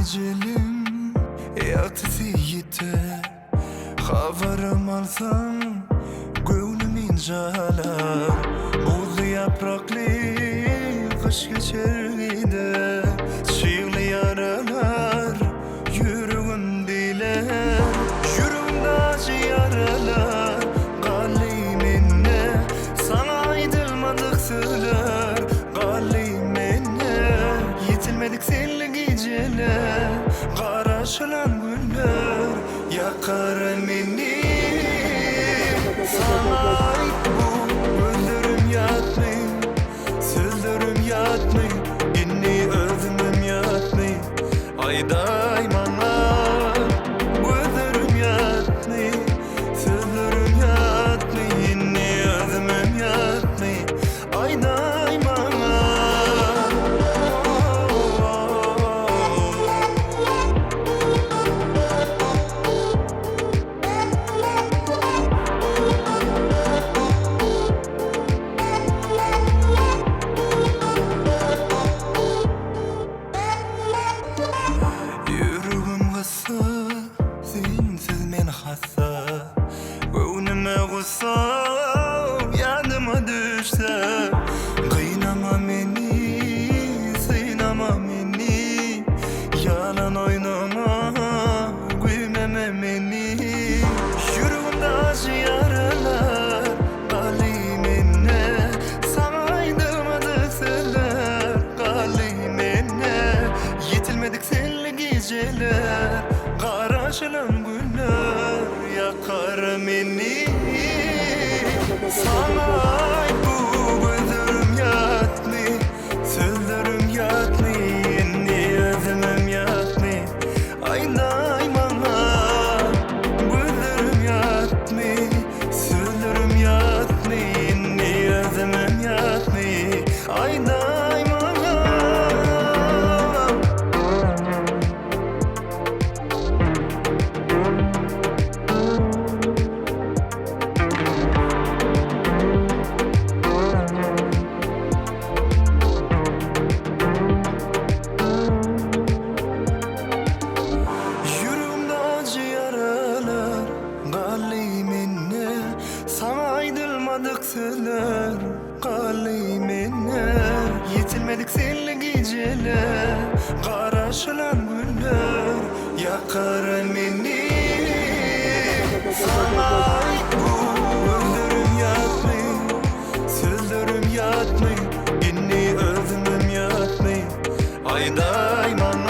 ecelim yaktı yiğite. Haberim alsam gönlüm incalar. Buzlu yapraklı kış geçeride. Çiğli yaralar yüreğimdeler. Yüreğimde acı yaralar galiminne. Sana aydılmadık söyler galiminne. Yetilmedik senli geceler, karaşılan günler yakar beni. Sana ait bu gözlerim yatmıyor, sözlerim yatmıyor, inni özümüm yatmıyor. Ayday bana gözlerim yatmıyor, sözlerim yatmıyor, inni özümüm yatmıyor. Ayday bana. Yüreğim kısa, sensiz men hassa. Gönlüme kussa, yanıma düşse. Kıynama beni, sıynama beni. Yalan oynama, gülmeme beni. Yüreğimde acı yaralar galiminne. Sana aydılmadık sözler galiminne. Yetilmedik senli geceler, karaşılan günler yakar beni. Sana ait bu gözlerim yatmıyor, sözlerim yatmıyor, inni özlemem yatmıyor. Ayday bana gözlerim yatmıyor, sözlerim yatmıyor, inni özlemem yatmıyor. Ayday bana. Yüreğimde acı yaralar galiminne. Sana aydılmadık sözler galiminne. Yetilmedik senli geceler, karaşılan günler yakar beni. Sana ait bu gözlerim yatmıyor, sözlerim yatmıyor, inni özümüm yatmıyor. Ayday bana.